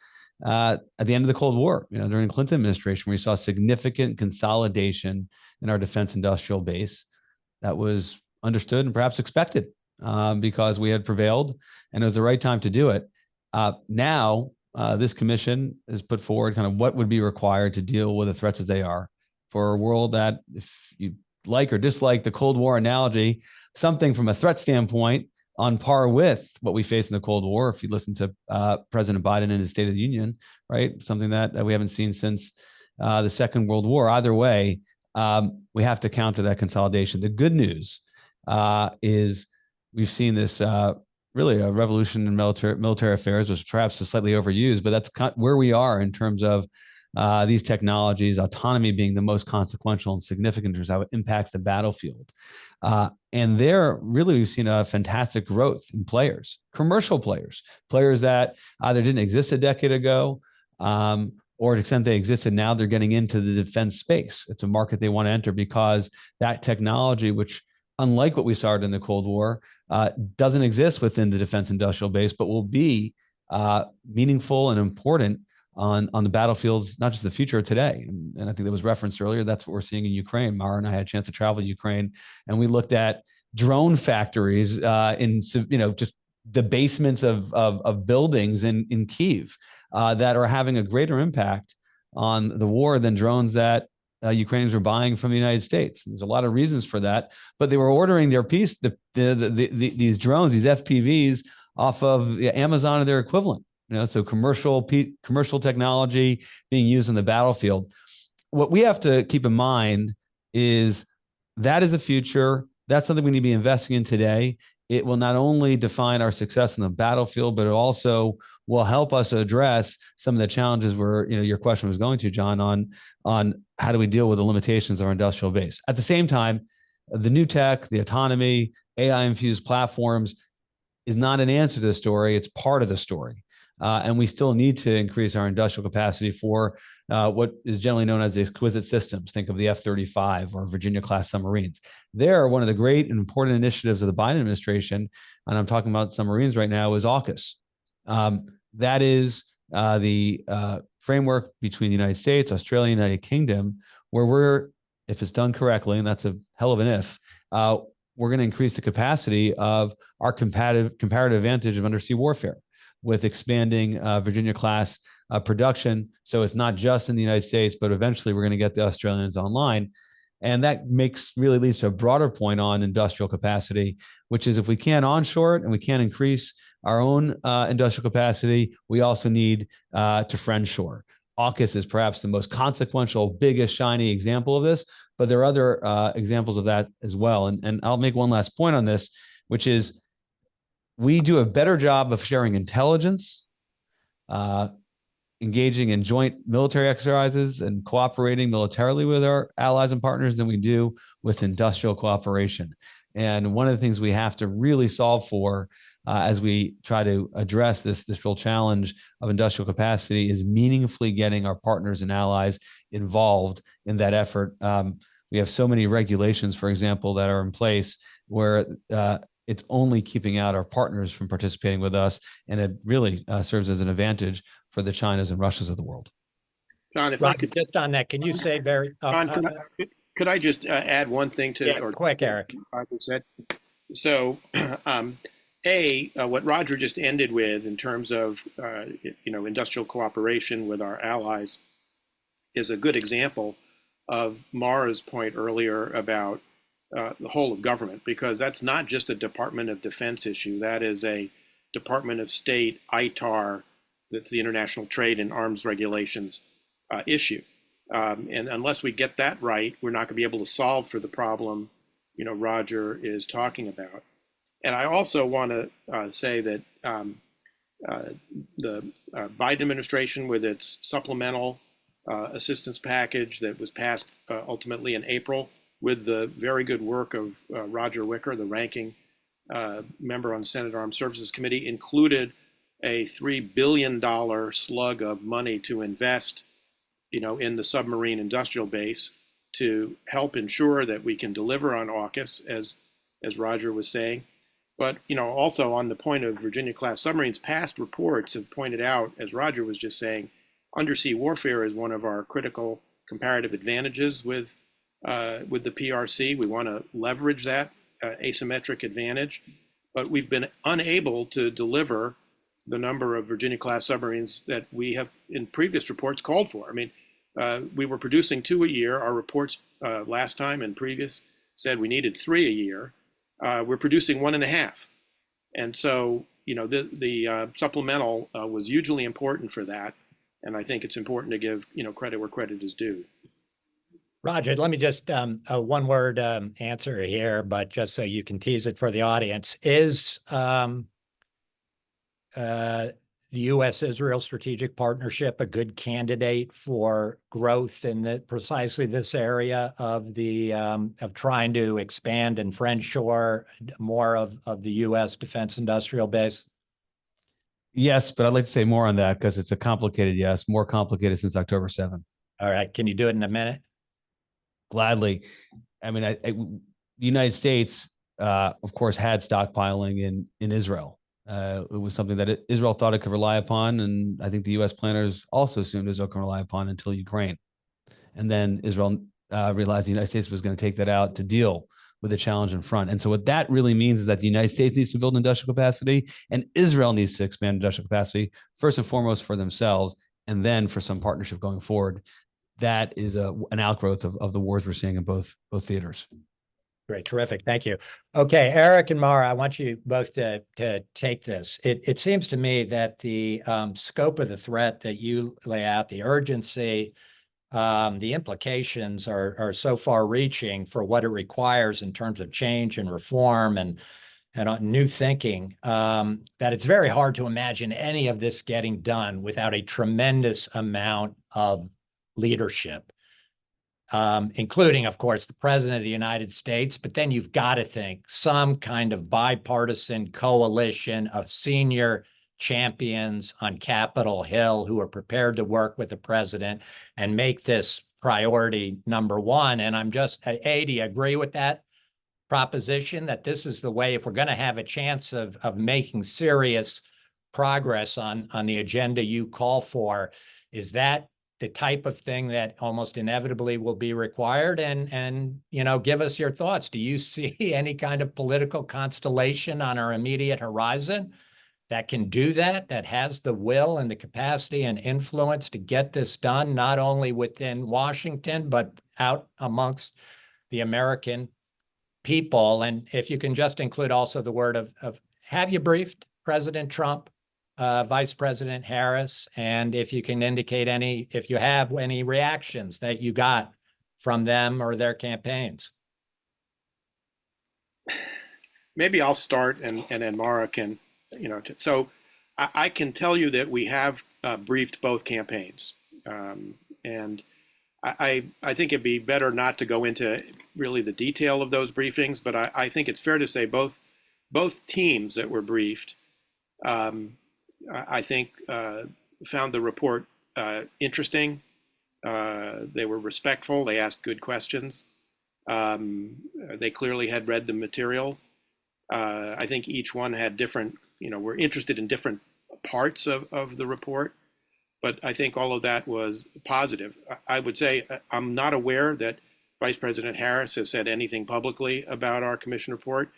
Speaker 4: at the end of the Cold War. During the Clinton administration, where we saw significant consolidation in our defense industrial base. That was understood and perhaps expected because we had prevailed and it was the right time to do it. Now, this commission has put forward kind of what would be required to deal with the threats as they are for a world that, if you like or dislike the Cold War analogy, something from a threat standpoint on par with what we faced in the Cold War. If you listen to President Biden in his State of the Union, right? Something that we haven't seen since the Second World War. Either way, we have to counter that consolidation. The good news is we've seen this really a revolution in military affairs, which perhaps is slightly overused, but that's where we are in terms of these technologies, autonomy being the most consequential and significant in terms of how it impacts the battlefield. And there, really, we've seen a fantastic growth in players, commercial players that either didn't exist a decade ago, or to the extent they existed now, they're getting into the defense space. It's a market they want to enter because that technology, which, unlike what we saw in the Cold War, doesn't exist within the defense industrial base, but will be meaningful and important on the battlefields, not just the future of today. And I think that was referenced earlier. That's what we're seeing in Ukraine. Mara and I had a chance to travel to Ukraine, and we looked at drone factories in just the basements of buildings in Kyiv that are having a greater impact on the war than drones that Ukrainians were buying from the United States. There's a lot of reasons for that, but they were ordering their these drones, these FPVs, off of Amazon or their equivalent. So commercial technology being used in the battlefield. What we have to keep in mind is that is the future. That's something we need to be investing in today. It will not only define our success in the battlefield, but it also will help us address some of the challenges where your question was going to, John, on how do we deal with the limitations of our industrial base. At the same time, the new tech, the autonomy, AI-infused platforms is not an answer to the story. It's part of the story. And we still need to increase our industrial capacity for what is generally known as the exquisite systems. Think of the F-35 or Virginia-class submarines. They're one of the great and important initiatives of the Biden administration, and I'm talking about submarines right now, is AUKUS. That is the framework between the United States, Australia, and United Kingdom, where we're, if it's done correctly, and that's a hell of an if, we're going to increase the capacity of our comparative advantage of undersea warfare with expanding Virginia-class production. So it's not just in the United States, but eventually we're going to get the Australians online. And that really leads to a broader point on industrial capacity, which is if we can't onshore it and we can't increase our own industrial capacity, we also need to friendshore. AUKUS is perhaps the most consequential, biggest, shiny example of this, but there are other examples of that as well. And I'll make one last point on this, which is we do a better job of sharing intelligence, engaging in joint military exercises, and cooperating militarily with our allies and partners than we do with industrial cooperation. And one of the things we have to really solve for as we try to address this real challenge of industrial capacity is meaningfully getting our partners and allies involved in that effort. We have so many regulations, for example, that are in place where it's only keeping out our partners from participating with us, and it really serves as an advantage for the Chinas and Russias of the world.
Speaker 2: John, if I
Speaker 1: Ron,
Speaker 2: could,
Speaker 1: just on that, can you say very,
Speaker 2: John, could I just add one thing to,
Speaker 1: yeah,
Speaker 2: or
Speaker 1: quick, Eric.
Speaker 2: Roger said? So, what Roger just ended with in terms of, industrial cooperation with our allies is a good example of Mara's point earlier about the whole of government, because that's not just a Department of Defense issue. That is a Department of State, ITAR, that's the International Trade and Arms Regulations issue. And unless we get that right, we're not going to be able to solve for the problem, Roger is talking about. And I also want to say that the Biden administration, with its supplemental assistance package that was passed ultimately in April, with the very good work of Roger Wicker, the ranking member on the Senate Armed Services Committee, included a $3 billion slug of money to invest, in the submarine industrial base to help ensure that we can deliver on AUKUS, as Roger was saying. But, also on the point of Virginia-class submarines, past reports have pointed out, as Roger was just saying, undersea warfare is one of our critical comparative advantages with the PRC. We want to leverage that asymmetric advantage, but we've been unable to deliver the number of Virginia-class submarines that we have in previous reports called for. I mean, we were producing 2 a year. Our reports last time and previous said we needed 3 a year. We're producing 1.5. And so, the supplemental was hugely important for that. And I think it's important to give, credit where credit is due.
Speaker 1: Roger, let me just a one-word answer here, but just so you can tease it for the audience. Is the U.S.-Israel strategic partnership a good candidate for growth in precisely this area of of trying to expand and friendshore more of the U.S. defense industrial base?
Speaker 4: Yes, but I'd like to say more on that because it's a complicated yes, more complicated since October 7th.
Speaker 1: All right. Can you do it in a minute?
Speaker 4: Gladly. I mean, the United States, of course, had stockpiling in Israel. It was something that Israel thought it could rely upon, and I think the U.S. planners also assumed Israel can rely upon until Ukraine. And then Israel realized the United States was going to take that out to deal with the challenge in front. And so what that really means is that the United States needs to build industrial capacity, and Israel needs to expand industrial capacity, first and foremost for themselves, and then for some partnership going forward. That is an outgrowth of the wars we're seeing in both theaters.
Speaker 1: Great, terrific, thank you. Okay, Eric and Mara, I want you both to take this. It seems to me that the scope of the threat that you lay out, the urgency, the implications are so far-reaching for what it requires in terms of change and reform and new thinking, that it's very hard to imagine any of this getting done without a tremendous amount of leadership, including, of course, the President of the United States. But then you've got to think some kind of bipartisan coalition of senior champions on Capitol Hill who are prepared to work with the president and make this priority number one. And I'm just, do you agree with that proposition, that this is the way, if we're going to have a chance of making serious progress on the agenda you call for, is that the type of thing that almost inevitably will be required? And give us your thoughts. Do you see any kind of political constellation on our immediate horizon that can do that has the will and the capacity and influence to get this done, not only within Washington, but out amongst the American people? And if you can just include also the word of have you briefed President Trump, Vice President Harris, and if you can indicate if you have any reactions that you got from them or their campaigns?
Speaker 2: Maybe I'll start and then Mara can, so I can tell you that we have briefed both campaigns. And I think it'd be better not to go into really the detail of those briefings, but I think it's fair to say both teams that were briefed, I think, found the report interesting. They were respectful. They asked good questions. They clearly had read the material. I think each one had different, were interested in different parts of the report. But I think all of that was positive. I would say I'm not aware that Vice President Harris has said anything publicly about our commission report.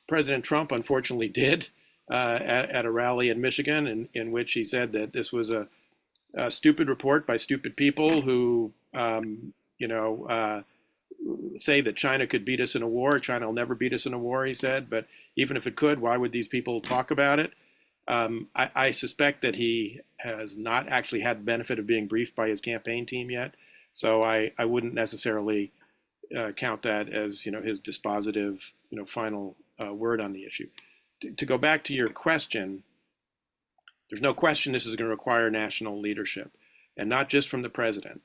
Speaker 2: President Trump, unfortunately, did at a rally in Michigan, in which he said that this was a stupid report by stupid people who, say that China could beat us in a war. China will never beat us in a war, he said. But even if it could, why would these people talk about it? I suspect that he has not actually had the benefit of being briefed by his campaign team yet. So I wouldn't necessarily count that as, his dispositive, final word on the issue. To go back to your question, there's no question this is going to require national leadership, and not just from the president.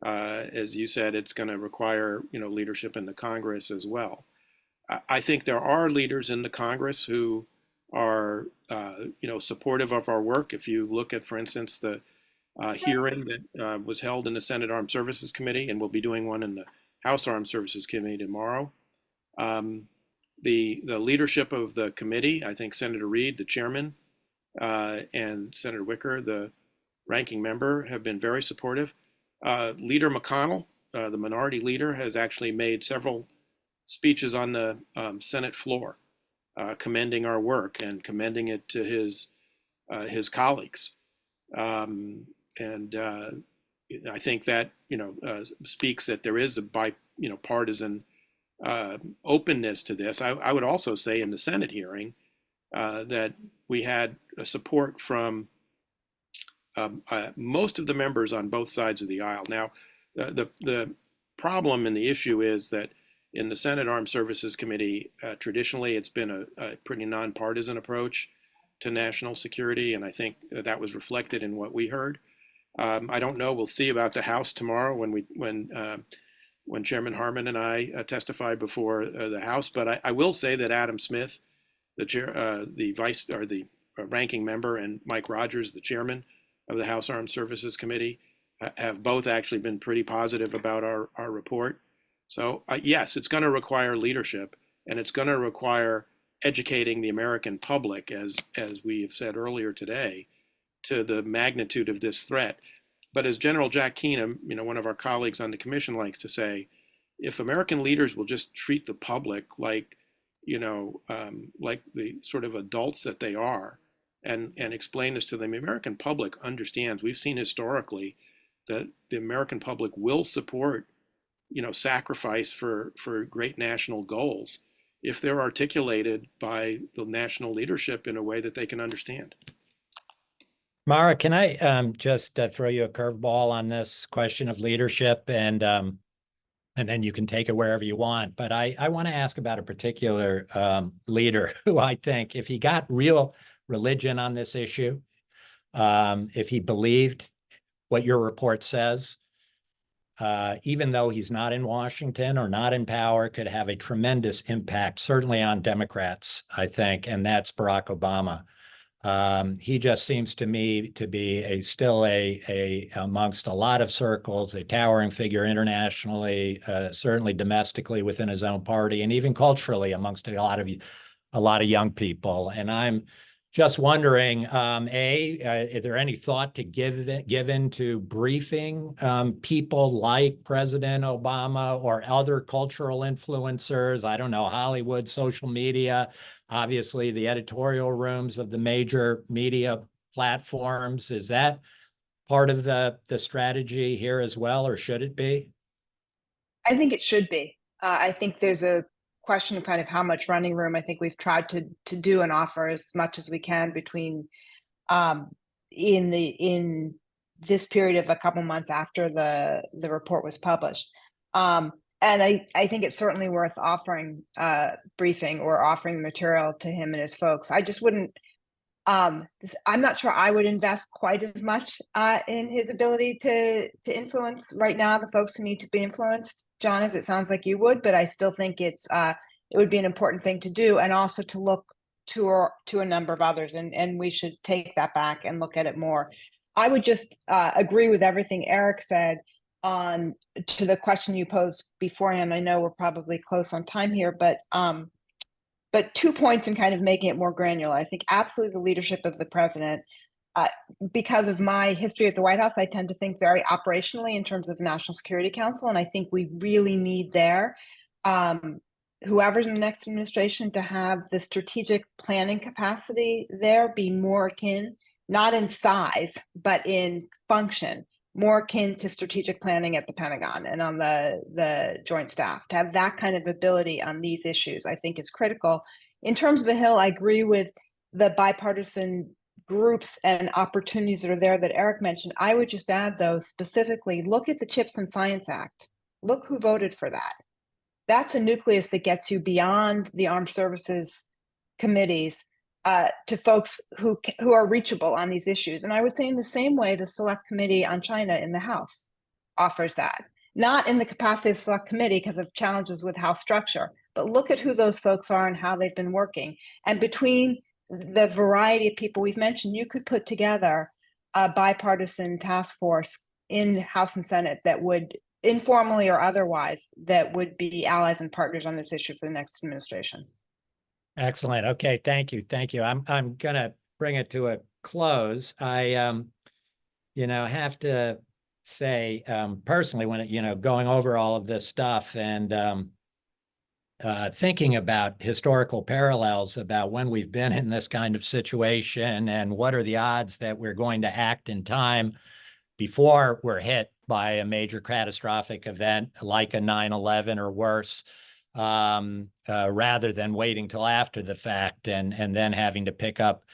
Speaker 2: As you said, it's going to require, leadership in the Congress as well. I think there are leaders in the Congress who are, supportive of our work. If you look at, for instance, the hearing that was held in the Senate Armed Services Committee, and we'll be doing one in the House Armed Services Committee tomorrow. The leadership of the committee, I think Senator Reid, the chairman, and Senator Wicker, the ranking member, have been very supportive. Leader McConnell, the minority leader, has actually made several speeches on the Senate floor, commending our work and commending it to his colleagues. And I think that, speaks that there is a bipartisan openness to this. I would also say in the Senate hearing that we had support from most of the members on both sides of the aisle. Now, the problem and the issue is that in the Senate Armed Services Committee, traditionally it's been a pretty nonpartisan approach to national security, and I think that was reflected in what we heard. I don't know. We'll see about the House tomorrow when Chairman Harman and I testify before the House. But I will say that Adam Smith, the chair, the ranking member, and Mike Rogers, the chairman of the House Armed Services Committee, have both actually been pretty positive about our report. So yes, it's going to require leadership, and it's going to require educating the American public, as we have said earlier today, to the magnitude of this threat. But as General Jack Keenum, one of our colleagues on the commission, likes to say, if American leaders will just treat the public like, like the sort of adults that they are, and explain this to them, the American public understands. We've seen historically that the American public will support, sacrifice for great national goals if they're articulated by the national leadership in a way that they can understand.
Speaker 1: Mara, can I just throw you a curveball on this question of leadership, and then you can take it wherever you want. But I want to ask about a particular leader who I think, if he got real religion on this issue, if he believed what your report says, even though he's not in Washington or not in power, could have a tremendous impact, certainly on Democrats, I think, and that's Barack Obama. He just seems to me to be still amongst a lot of circles, a towering figure internationally, certainly domestically within his own party, and even culturally amongst a lot of young people. And I'm just wondering, is there any thought to given to briefing people like President Obama or other cultural influencers? I don't know, Hollywood, social media, obviously the editorial rooms of the major media platforms. Is that part of the strategy here as well, or should it be?
Speaker 3: I think it should be. I think there's a question of kind of how much running room. I think we've tried to do and offer as much as we can between in this period of a couple months after the report was published. And I think it's certainly worth offering briefing or offering material to him and his folks. I just wouldn't I'm not sure I would invest quite as much in his ability to influence right now the folks who need to be influenced, John, as it sounds like you would, but I still think it would be an important thing to do, and also to look to a number of others, and we should take that back and look at it more. I would just agree with everything Eric said on to the question you posed beforehand. I know we're probably close on time here, but 2 points in kind of making it more granular. I think absolutely the leadership of the president. Because of my history at the White House, I tend to think very operationally in terms of National Security Council, and I think we really need there, whoever's in the next administration, to have the strategic planning capacity there be more akin, not in size, but in function, more akin to strategic planning at the Pentagon and on the Joint Staff. To have that kind of ability on these issues, I think, is critical. In terms of the Hill, I agree with the bipartisan groups and opportunities that are there that Eric mentioned. I would just add, though, specifically, look at the CHIPS and Science Act. Look who voted for that. That's a nucleus that gets you beyond the armed services committees to folks who are reachable on these issues. And I would say in the same way, the Select Committee on China in the House offers that. Not in the capacity of the Select Committee because of challenges with House structure, but look at who those folks are and how they've been working. And between the variety of people we've mentioned, you could put together a bipartisan task force in House and Senate that would, informally or otherwise, that would be allies and partners on this issue for the next administration.
Speaker 1: Excellent. Okay, thank you. Thank you. I'm gonna bring it to a close. I have to say, personally, when going over all of this stuff and thinking about historical parallels about when we've been in this kind of situation and what are the odds that we're going to act in time before we're hit by a major catastrophic event like a 9/11 or worse, rather than waiting till after the fact and then having to pick up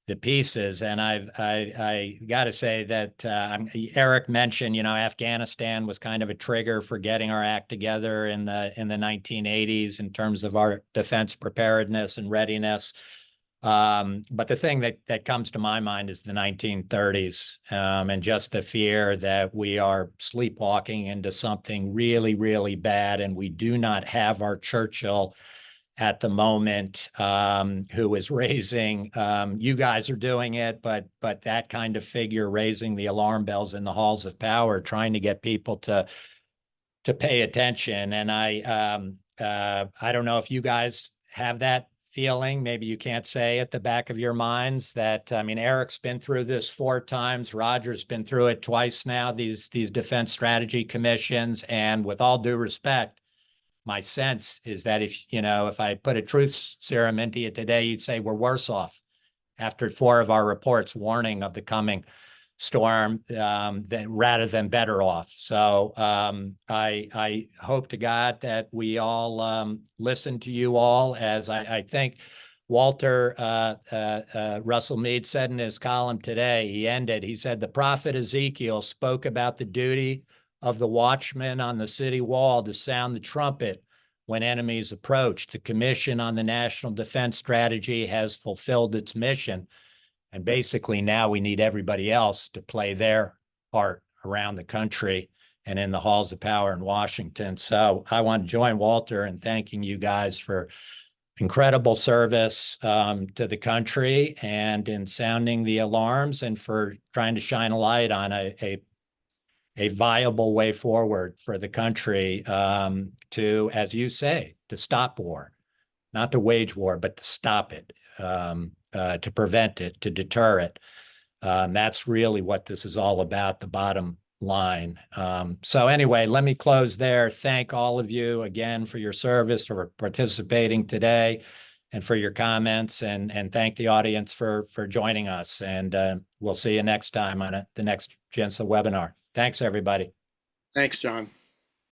Speaker 1: the pieces. And I got to say that Eric mentioned, Afghanistan was kind of a trigger for getting our act together in the 1980s in terms of our defense preparedness and readiness. But the thing that comes to my mind is the 1930s, and just the fear that we are sleepwalking into something really, really bad, and we do not have our Churchill at the moment, who is raising, you guys are doing it, but that kind of figure raising the alarm bells in the halls of power, trying to get people to pay attention. And I don't know if you guys have that feeling. Maybe you can't say at the back of your minds that, Eric's been through this 4 times, Roger's been through it twice now, these defense strategy commissions. And with all due respect, my sense is that if I put a truth serum into you today, you'd say we're worse off after 4 of our reports warning of the coming storm, rather than better off. So I hope to God that we all listen to you all, as I think Walter Russell Mead said in his column today. He said, the prophet Ezekiel spoke about the duty of the watchman on the city wall to sound the trumpet when enemies approach. The Commission on the National Defense Strategy has fulfilled its mission. And basically now we need everybody else to play their part around the country and in the halls of power in Washington. So I want to join Walter in thanking you guys for incredible service to the country and in sounding the alarms and for trying to shine a light on a viable way forward for the country, to, as you say, to stop war, not to wage war, but to stop it. To prevent it, to deter it. That's really what this is all about, the bottom line. So anyway, let me close there. Thank all of you again for your service, for participating today, and for your comments, and thank the audience for joining us. And we'll see you next time on the next JINSA webinar. Thanks, everybody.
Speaker 2: Thanks, John.